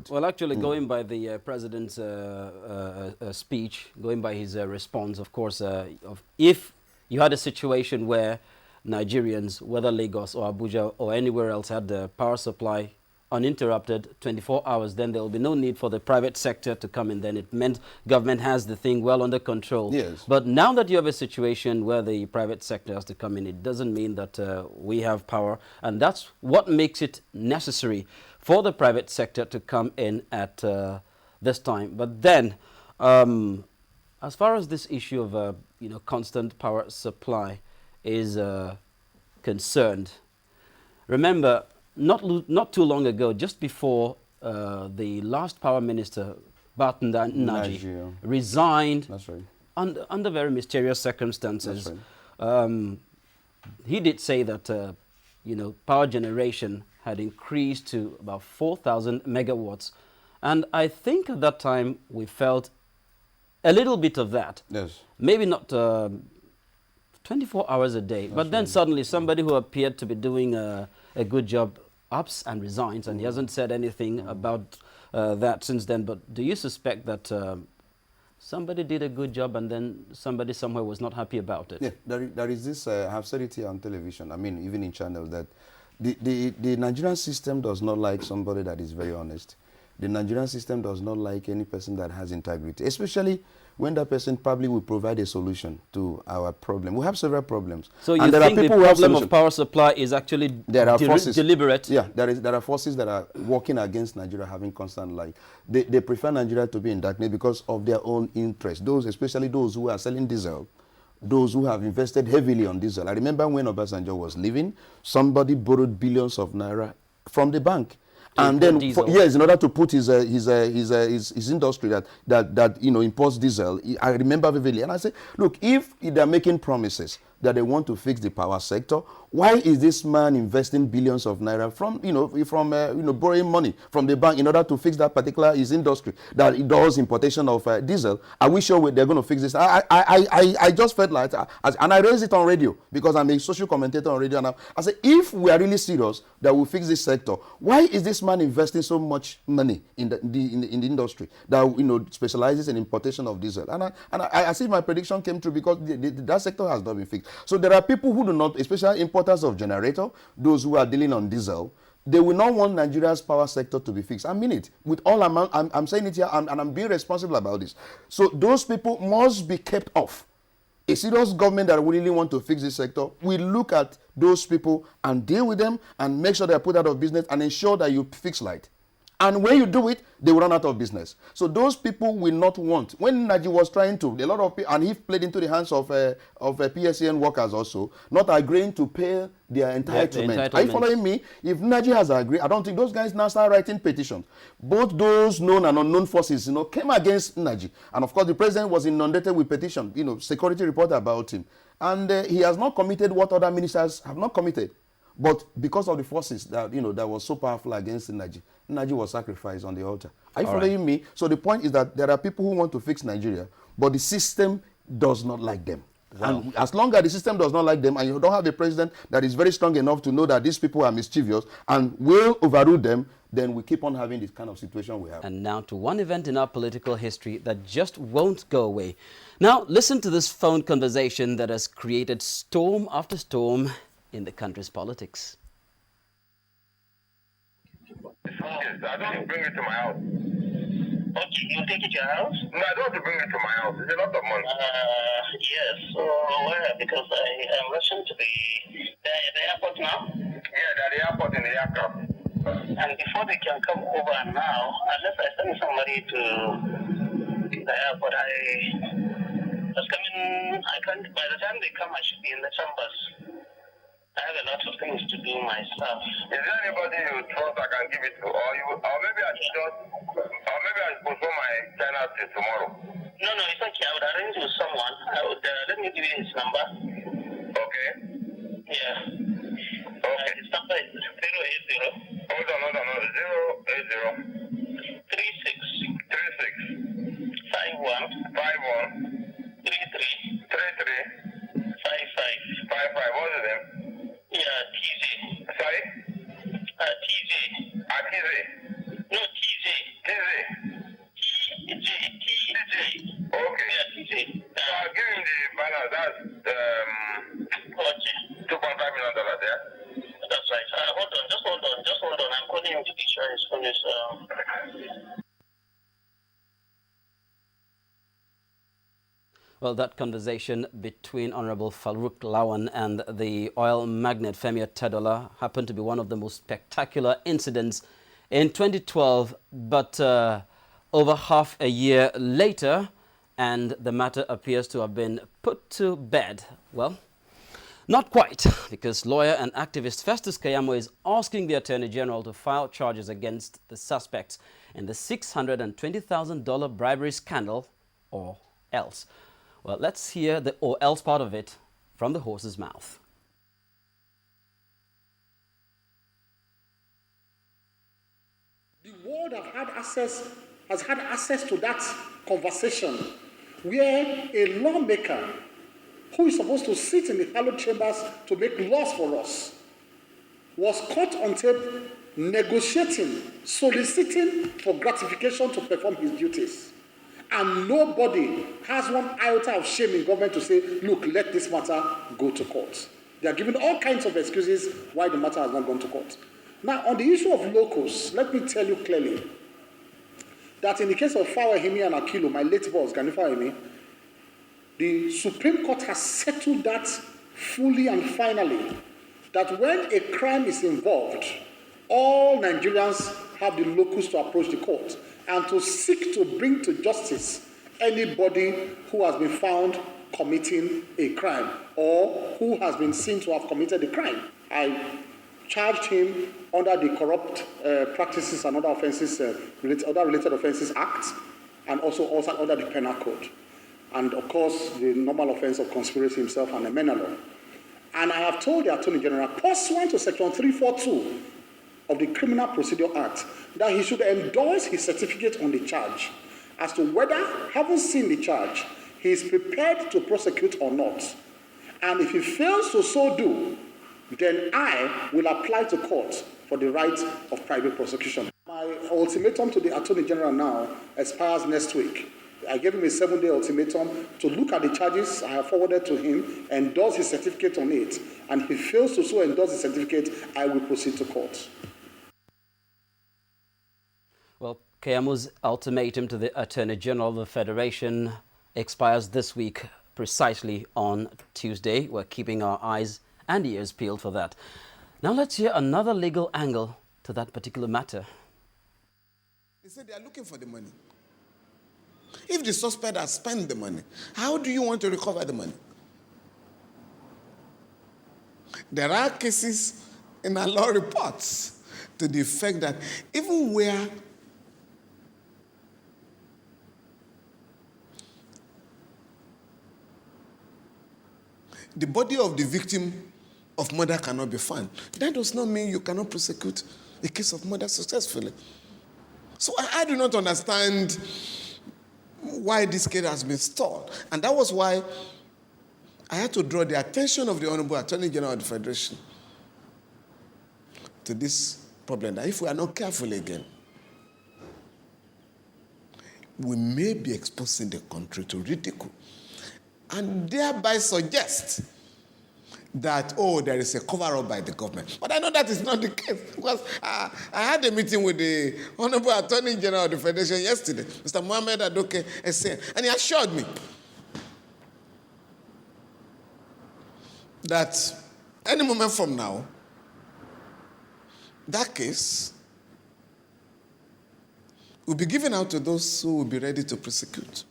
good. Well, actually, going by the president's speech, going by his response, of course, if you had a situation where Nigerians, whether Lagos or Abuja or anywhere else, had the power supply uninterrupted 24 hours, then there will be no need for the private sector to come in. Then it meant government has the thing well under control. Yes. But now that you have a situation where the private sector has to come in, it doesn't mean that we have power. And that's what makes it necessary for the private sector to come in at this time. But then, as far as this issue of constant power supply is concerned, remember, not too long ago, just before the last power minister, Barton Naji, resigned. That's right. Under very mysterious circumstances. That's right. He did say that power generation had increased to about 4,000 megawatts, and I think at that time we felt a little bit of that. Yes. Maybe not 24 hours a day, but then suddenly somebody who appeared to be doing a good job ups and resigns, and he hasn't said anything about that since then. But do you suspect that somebody did a good job and then somebody somewhere was not happy about it? Yeah, there is this, I have said it here on television, I mean, even in channels, that the Nigerian system does not like somebody that is very honest. The Nigerian system does not like any person that has integrity, especially when that person probably will provide a solution to our problem. We have several problems. So you think the problem of power supply is actually deliberate? Yeah, there are forces that are working against Nigeria having constant light. They prefer Nigeria to be in darkness because of their own interest. Those, especially those who are selling diesel, those who have invested heavily on diesel. I remember when Obasanjo was leaving, somebody borrowed billions of naira from the bank. And then, yes, in order to put his industry that imports diesel, I remember vividly. And I said, look, if they're making promises that they want to fix the power sector, why is this man investing billions of naira from borrowing money from the bank in order to fix that particular his industry that it does importation of diesel? Are we sure they're going to fix this? I just felt like, and I raised it on radio because I'm a social commentator on radio now. I said, if we are really serious that we'll fix this sector, why is this man investing so much money in the industry that specializes in importation of diesel? And I see my prediction came true because that sector has not been fixed. So there are people who do not, especially importers of generator, those who are dealing on diesel, they will not want Nigeria's power sector to be fixed. I mean it. With all amount, I'm saying it here, and I'm being responsible about this. So those people must be kept off. A serious government that really want to fix this sector will look at those people and deal with them and make sure they are put out of business and ensure that you fix light. And when you do it, they will run out of business. So those people will not want. When Naji was trying to, a lot of people, and he played into the hands of PSCN workers also, not agreeing to pay their entitlement. Are you following me? If Naji has agreed, I don't think those guys now start writing petitions. Both those known and unknown forces, came against Naji. And of course, the president was inundated with petition, security report about him. And he has not committed what other ministers have not committed. But because of the forces that that was so powerful against Naji was sacrificed on the altar. Are you following me? So the point is that there are people who want to fix Nigeria, but the system does not like them. Wow. And as long as the system does not like them, and you don't have a president that is very strong enough to know that these people are mischievous and will overrule them, then we keep on having this kind of situation we have. And now to one event in our political history that just won't go away. Now listen to this phone conversation that has created storm after storm in the country's politics. Yes, I don't want to bring it to my house. Okay, you take it to your house? No, I don't want to bring it to my house. It's a lot of money. Yes. So where? Because I am rushing to the airport now. Yeah, they're at the airport in the aircraft. And before they can come over now, unless I send somebody to the airport, I was coming. I can't. By the time they come, I should be in the chambers. I have a lot of things to do myself. Is there anybody you trust I can give it to? Or maybe I should postpone my China till tomorrow? No, it's okay. I would arrange with someone. Let me give you his number. Okay. Yeah. Okay. His number is 080. Hold on. 080. 36. 51. 33. 55. What's his name? Yeah, TJ. Sorry? TJ. TJ. No, TJ. Well, that conversation between Honorable Farouk Lawan and the oil magnate Femi Tedola happened to be one of the most spectacular incidents in 2012, but over half a year later, and the matter appears to have been put to bed. Well, not quite, because lawyer and activist Festus Keyamo is asking the Attorney General to file charges against the suspects in the $620,000 bribery scandal, or else. Well, let's hear the or else part of it from the horse's mouth. The world has had access to that conversation where a lawmaker who is supposed to sit in the hallowed chambers to make laws for us was caught on tape negotiating, soliciting for gratification to perform his duties. And nobody has one iota of shame in government to say, look, let this matter go to court. They are giving all kinds of excuses why the matter has not gone to court. Now, on the issue of locals, let me tell you clearly that in the case of Fawahimi and Akilu, my late boss, Gani Fawahimi, the Supreme Court has settled that fully and finally, that when a crime is involved, all Nigerians have the locus to approach the court and to seek to bring to justice anybody who has been found committing a crime or who has been seen to have committed a crime. I charged him under the Corrupt Practices and Other Offences, Other Related Offences Act, and also under the Penal Code. And of course, the normal offense of conspiracy himself and a menalo. And I have told the Attorney General, pursuant to Section 342 of the Criminal Procedure Act, that he should endorse his certificate on the charge as to whether, having seen the charge, he is prepared to prosecute or not. And if he fails to so do, then I will apply to court for the right of private prosecution. My ultimatum to the Attorney General now expires next week. I gave him a 7-day ultimatum to look at the charges I have forwarded to him, endorse his certificate on it, and if he fails to so endorse the certificate, I will proceed to court. Well, Keyamo's ultimatum to the Attorney General of the Federation expires this week, precisely on Tuesday. We're keeping our eyes and ears peeled for that. Now let's hear another legal angle to that particular matter. They said they are looking for the money. If the suspect has spent the money, how do you want to recover the money? There are cases in our law reports to the effect that even where the body of the victim of murder cannot be found, that does not mean you cannot prosecute a case of murder successfully. So I do not understand why this case has been stalled. And that was why I had to draw the attention of the Honorable Attorney General of the Federation to this problem, that if we are not careful again, we may be exposing the country to ridicule and thereby suggest that, oh, there is a cover-up by the government. But I know that is not the case, because I had a meeting with the Honorable Attorney General of the Federation yesterday, Mr. Mohamed Adoke Essien, and he assured me that any moment from now, that case will be given out to those who will be ready to prosecute.